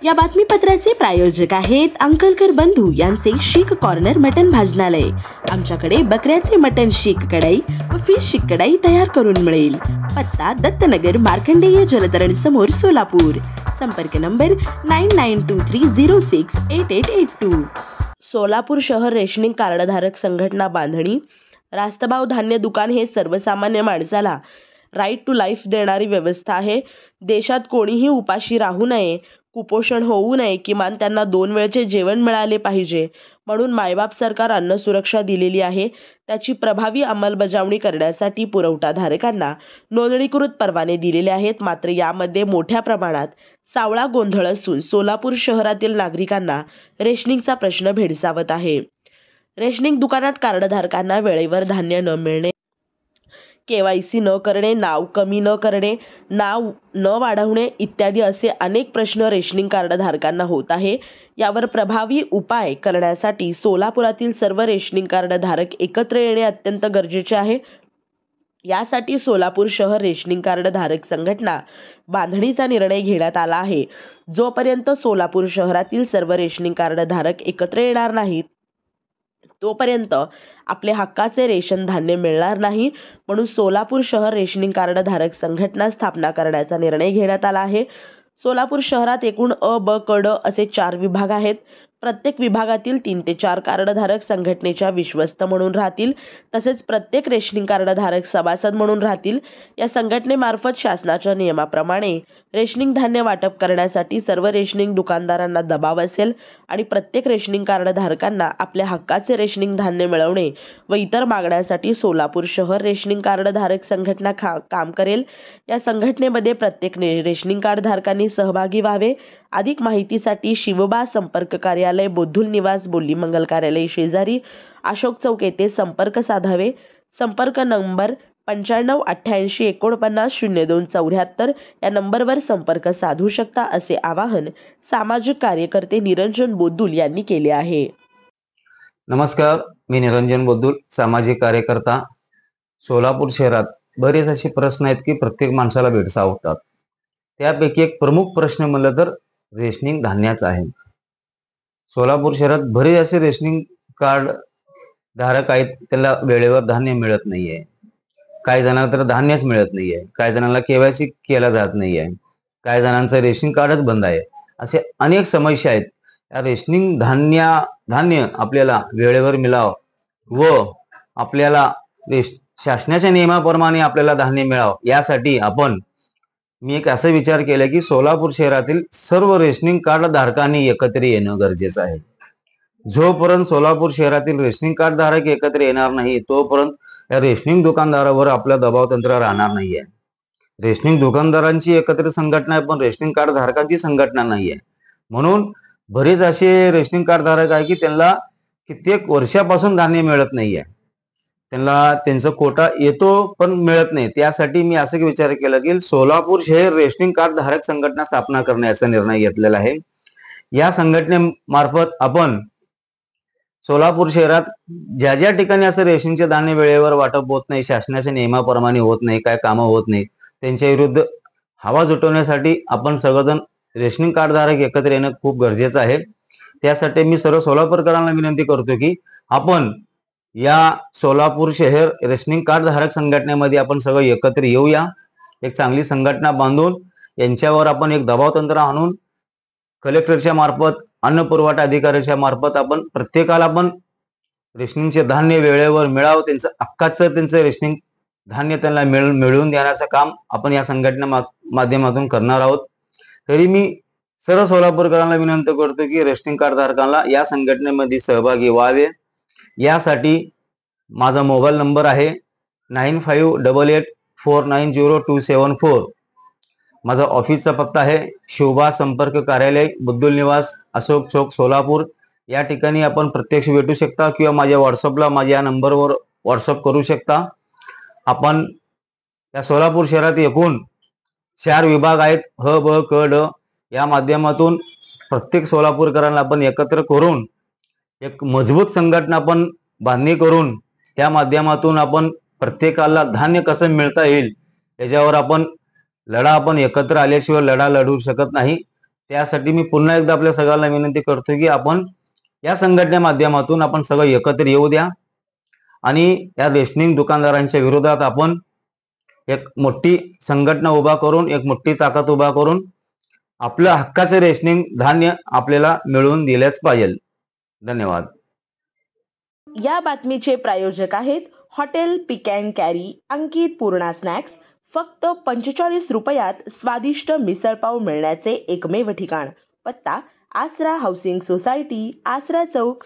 या बातमीपत्राचे प्रायोजक आहेत अंकलकर बंधू यांचे शीख कॉर्नर मटन भाजनालय। आमच्याकडे बकऱ्याचे मटन शीख कढई व फिश शीख कढई तयार करून मिळेल। पत्ता दत्तनगर मार्कंडेय जलतरण समोर सोलापूर। संपर्क नंबर 9923068882। सोलापूर शहर रेशनिंग कार्डधारक संघटना बांधणी। रास्तभाव धान्य दुकान हे सर्वसामान्य माणसाला राईट टू लाईफ देणारी व्यवस्था आहे। देशात कोणीही उपाशी राहू नये, कुपोषण होऊ नये, किमान त्यांना 2 वेळचे जेवण मिळाले पाहिजे म्हणून मायबाप सरकार अन्न सुरक्षा दिलेली आहे। त्याची प्रभावी अंमलबजावणी करण्यासाठी पुरवठाधारकांना नोंदणीकृत परवाने दिलेले आहेत। मात्र यामध्ये मोठ्या प्रमाणात सावळा गोंधळ असून सोलापूर शहरातील नागरिकांना रेशनिंगचा प्रश्न भेडसावत आहे। रेशनिंग दुकानात कार्डधारकांना वेळेवर धान्य न मिळणे, KYC न करणे, नाव कमी न करणे, नाव न वाढवणे इत्यादी असे अनेक प्रश्न रेशनिंग कार्डधारकांना होत आहे। यावर प्रभावी उपाय करण्यासाठी सोलापुरातील सर्व रेशनिंग कार्डधारक एकत्र येणे अत्यंत गरजेचे आहे। यासाठी सोलापूर शहर रेशनिंग कार्डधारक संघटना बांधणीचा निर्णय घेण्यात आला आहे। जोपर्यंत सोलापूर शहरातील सर्व रेशनिंग कार्डधारक एकत्र येणार नाहीत तोपर्यंत आपले हक्काचे रेशन धान्य मिळणार नाही, म्हणून सोलापूर शहर रेशनिंग कार्डधारक संघटना स्थापना करण्याचा निर्णय घेण्यात आला आहे। सोलापूर शहरात एकूण अ, ब, क, ड असे 4 विभाग आहेत। प्रत्येक विभागातील 3 ते 4 कार्डधारक संघटनेच्या विश्वस्त म्हणून राहतील, तसेच प्रत्येक रेशनिंग कार्डधारक सभासद म्हणून राहतील। या संघटनेमार्फत शासनाच्या नियमाप्रमाणे रेशनिंग धान्य वाटप करण्यासाठी सर्व रेशनिंग दुकानदारांना दबाव असेल आणि प्रत्येक रेशनिंग कार्डधारकांना आपल्या हक्काचे रेशनिंग धान्य मिळवणे व इतर मागण्यांसाठी सोलापूर शहर रेशनिंग कार्डधारक संघटना काम करेल। या संघटनेमध्ये प्रत्येक रेशनिंग कार्डधारकांनी सहभागी व्हावे। अधिक माहितीसाठी शिवबा संपर्क कार्यालय, बोद्धुल निवास, बोल्ली मंगल कार्यालय शेजारी, अशोक चौक येथे संपर्क साधावे। संपर्क नंबर 9588490274 या नंबरवर संपर्क साधू शकता, असे आवाहन सामाजिक कार्यकर्ते निरंजन बोद्धुल यांनी केले आहे। नमस्कार, मी निरंजन बोद्धुल, सामाजिक कार्यकर्ता। सोलापूर शहरात बरेच असे प्रश्न आहेत की प्रत्येक माणसाला भेडसावतात। त्यापैकी एक प्रमुख प्रश्न म्हणलं तर रेशनिंग धान्याचा आहे। सोलापूर शहरात बरेच असे रेशनिंग कार्ड धारक आहेत, त्याला वेळेवर धान्य मिळत नाहीये। काही जणांना तर धान्यच मिळत नाहीये, काही जणांना KYC केला जात नाहीये, काही जणांचं रेशन कार्डच बंद आहे। असे अनेक समस्या आहेत। या रेशनिंग धान्य आपल्याला वेळेवर मिळावं व आपल्याला शासनाच्या नियमाप्रमाणे आपल्याला धान्य मिळावं, यासाठी मी एक असा विचार केला की सोलापूर शहरातील सर्व रेशनिंग कार्ड धारकांनी एकत्र येणं गरजेचं आहे। जोपर्यंत सोलापूर शहरातील रेशनिंग कार्ड धारक एकत्र येणार नाही तोपर्यंत या रेशनिंग दुकानदारावर आपला दबाव तंत्र राहणार नाहीये। रेशनिंग दुकानदारांची एकत्र संघटना आहे, पण रेशनिंग कार्ड धारकांची संघटना नाहीये। म्हणून बरेच असे रेशनिंग कार्ड धारक आहे की त्यांना कित्येक वर्षापासून धान्य मिळत नाहीये, त्यांना त्यांचा कोटा येतो पण मिळत नाही। त्यासाठी मी असं विचार केला की सोलापूर शहर रेशनिंग कार्ड धारक संघटना स्थापना करण्याचा निर्णय घेतलेला आहे। या संघटनेमार्फत आपण सोलापूर शहरात ज्या ज्या ठिकाणी असं रेशनचे धान्य वेळेवर वाटप होत नाही, शासनाच्या नियमाप्रमाणे होत नाही, काय कामं होत नाही, त्यांच्या विरुद्ध आवाज उठवण्यासाठी आपण सर्वजण रेशनिंग कार्ड धारक एकत्र येणं खूप गरजेचं आहे। त्यासाठी मी सर्व सोलापूरकरांना विनंती करतो की आपण या सोलापूर शहर रेशनिंग कार्ड धारक संघटनेमध्ये आपण सगळं एकत्र येऊया। एक चांगली संघटना बांधून यांच्यावर आपण एक दबाव तंत्र आणून कलेक्टरच्या मार्फत, अन्न पुरवठा अधिकाऱ्याच्या मार्फत आपण प्रत्येकाला रेशनिंगचे धान्य वेळेवर मिळावं, त्यांचं हक्काचं त्यांचं रेशनिंग धान्य त्यांना मिळवून देण्याचं काम आपण या संघटने माध्यमातून करणार आहोत। तरी मी सर्व सोलापूरकरांना विनंती करतो की रेशनिंग कार्ड धारकांना या संघटनेमध्ये सहभागी व्हावे। यासाठी माझा मोबाईल नंबर आहे 9588490274। माझा ऑफिसचा पत्ता आहे शिवबा संपर्क कार्यालय, बोद्धुल निवास, अशोक चौक, सोलापूर। या ठिकाणी आपण प्रत्यक्ष भेटू शकता किंवा माझ्या व्हॉट्सअपला माझ्या नंबरवर व्हॉट्सअप करू शकता। आपण या सोलापूर शहरात एकूण 4 विभाग आहेत, ह, ब, क, ड। या माध्यमातून प्रत्येक सोलापूरकरांना आपण एकत्र करून एक मजबूत संघटना आपण बांधणी करून त्या माध्यमातून आपण प्रत्येकाला धान्य कसं मिळता येईल याच्यावर आपण एकत्र आल्याशिवाय लढा लढू शकत नाही। त्यासाठी मी पुन्हा एकदा आपल्या सगळ्यांना विनंती करतो की आपण या संघटने माध्यमातून आपण सगळं एकत्र येऊ द्या आणि या रेशनिंग दुकानदारांच्या विरोधात आपण एक मोठी संघटना उभा करून एक मोठी ताकद उभा करून आपलं हक्काचे रेशनिंग धान्य आपल्याला मिळवून दिलेच पाहिजे. धन्यवाद. या बातमीचे प्रायोजक आहेत hotel pick and carry Ankit Purna snacks. फक्त 45 रुपयात स्वादिष्ट मिसळपाव मिळण्याचे एकमेव ठिकाण. पत्ता आसरा हाऊसिंग सोसायटी, आसरा चौक,